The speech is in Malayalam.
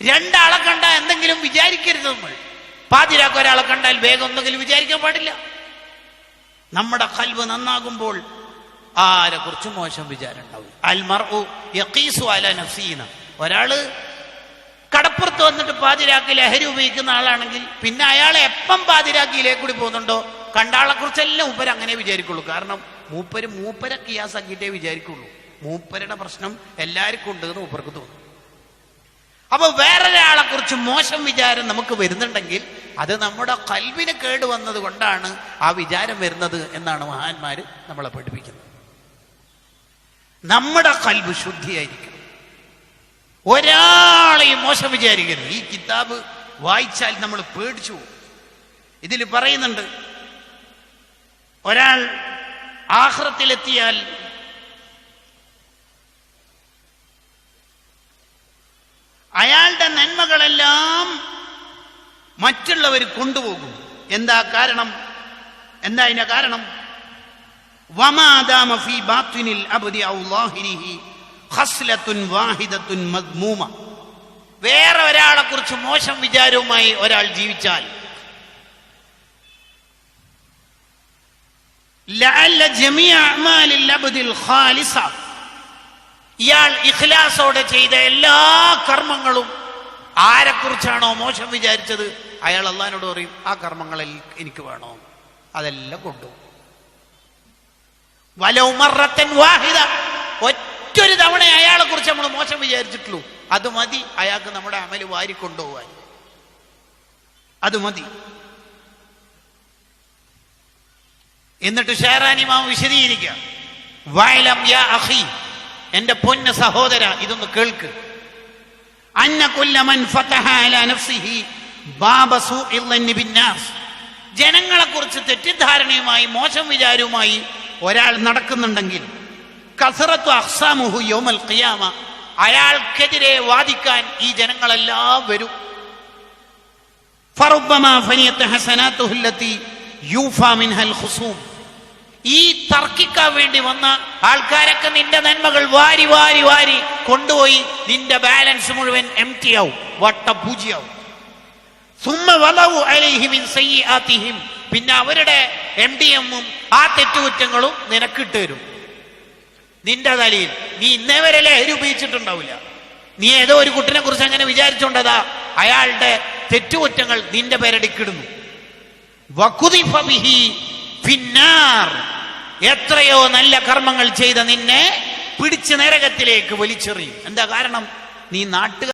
രണ്ടാളെ കണ്ടാൽ എന്തെങ്കിലും വിചാരിക്കരുത്. നമ്മൾ പാതിരാക്ക് ഒരാളെ കണ്ടാൽ വേഗം എന്തെങ്കിലും വിചാരിക്കാൻ പാടില്ല. നമ്മുടെ ഖൽബ് നന്നാകുമ്പോൾ ആരെ കുറിച്ച് മോശം വിചാരം ഉണ്ടാവും. അൽ മർഉ യഖീസു അലാ നഫ്സിന. ഒരാള് കടപ്പുറത്ത് വന്നിട്ട് പാതിരാക്കി ലഹരി ഉപയോഗിക്കുന്ന ആളാണെങ്കിൽ പിന്നെ അയാളെ എപ്പം പാതിരാക്കിയിലേക്ക് കൂടി പോകുന്നുണ്ടോ കണ്ടാളെ കുറിച്ചെല്ലാം മൂപ്പര് അങ്ങനെ വിചാരിക്കുള്ളൂ. കാരണം മൂപ്പരെ കിയാസാക്കിയിട്ടേ വിചാരിക്കുള്ളൂ. മൂപ്പരുടെ പ്രശ്നം എല്ലാവർക്കും ഉണ്ട് എന്ന് മൂപ്പർക്ക് തോന്നും. അപ്പൊ വേറൊരാളെ കുറിച്ച് മോശം വിചാരം നമുക്ക് വരുന്നുണ്ടെങ്കിൽ അത് നമ്മുടെ ഖൽബിന് കേടുവന്നത് കൊണ്ടാണ് ആ വിചാരം വരുന്നത് എന്നാണ് മഹാന്മാര് നമ്മളെ പഠിപ്പിക്കുന്നത്. നമ്മുടെ ഖൽബ് ശുദ്ധിയായിരിക്കണം. ഒരാളെയും മോശം വിചാരിക്കരുത്. ഈ കിതാബ് വായിച്ചാൽ നമ്മൾ പേടിച്ചു പോകും. ഇതിൽ പറയുന്നുണ്ട്, ഒരാൾ ആഖിറത്തിലെത്തിയാൽ അയാളുടെ നന്മകളെല്ലാം മറ്റുള്ളവർ കൊണ്ടുപോകും. എന്താ കാരണം? എന്താ അതിന്റെ കാരണം? വമാദാമ ഫീ ബാത്തിനിൽ അബ്ദി ഔ ളാഹിരിഹി ഖസ്ലത്തുൻ വാഹിദത്തുൻ മദ്മൂമ. വേറെ ഒരാളെ കുറിച്ച് മോശം വിചാരവുമായി ഒരാൾ ജീവിച്ചാൽ ലഅല്ല ജമീഅ അഅമാലിൽ അബ്ദിൽ ഖാലിസ, ഇയാൾ ഇഖ്ലാസോടെ ചെയ്ത എല്ലാ കർമ്മങ്ങളും ആരെക്കുറിച്ചാണോ മോശം വിചാരിച്ചത് അയാൾ അള്ളാഹിനോട് പറയും, ആ കർമ്മങ്ങളിൽ എനിക്ക് വേണോ, അതെല്ലാം കൊണ്ടുപോകും. വലൗ മറത്തൻ വാഹിദ, ഒറ്റൊരു തവണ അയാളെ കുറിച്ച് നമ്മൾ മോശം വിചാരിച്ചിട്ടുള്ളൂ, അത് മതി അയാൾക്ക് നമ്മുടെ അമല് വാരിക്കൊണ്ടുപോകാൻ. അത് മതി. എന്നിട്ട് ഷാറാനി ഇമാം വിശദീകരിക്കുക, വഅലം യാ അഖി, എന്റെ പൊന്ന സഹോദര ഇതൊന്ന് കേൾക്ക്, അന്ന കുല്ല മൻ ഫതഹ അലാ നഫ്സിഹി ബാബ സൂഇൽ ളന്നി ബിന്നാസ്, ജനങ്ങളെ കുറിച്ച് തെറ്റിദ്ധാരണയുമായി മോശം വിചാരവുമായി ഒരാൾ നടക്കുന്നുണ്ടെങ്കിൽ കസറത്തു അഖ്സാമുഹു യൗമൽ ഖിയാമ, അയാൾക്കെതിരെ വാദിക്കാൻ ഈ ജനങ്ങളെല്ലാം വരും. ഫറുബ്ബമാ ഫനിയത ഹസനാതുഹു അല്ലതി യൂഫാ മിൻഹൽ ഖുസൂം, ഈ തർക്കിക്കാൻ വേണ്ടി വന്ന ആൾക്കാരൊക്കെ നിന്റെ നന്മകൾ വാരി വാരി വാരി കൊണ്ടുപോയി നിന്റെ ബാലൻസ് മുഴുവൻ എംപ്റ്റി ആവും, വട്ടപൂജ്യാവും. സുമ്മ വലഉ അലൈഹി മിൻ സയ്യിആതിഹിം, പിന്നെ അവരുടെ MDMഉം ആ തെറ്റുകുറ്റങ്ങളും നിനക്കിട്ട് തരും നിന്റെ തലയിൽ. നീ ഇന്നേ വരെ ലഹരി ഉപയോഗിച്ചിട്ടുണ്ടാവില്ല, നീ ഏതോ ഒരു കുട്ടിനെ കുറിച്ച് അങ്ങനെ വിചാരിച്ചോണ്ടതാ അയാളുടെ തെറ്റുകുറ്റങ്ങൾ നിന്റെ പേരടിക്കിടുന്നു. വഖുദിഫ ബിഹി ഫിന്നാർ, എത്രയോ നല്ല കർമ്മങ്ങൾ ചെയ്ത നിന്നെ പിടിച്ച് നരകത്തിലേക്ക് വലിച്ചെറിയും. എന്താ കാരണം? നീ നാട്ടുകാർ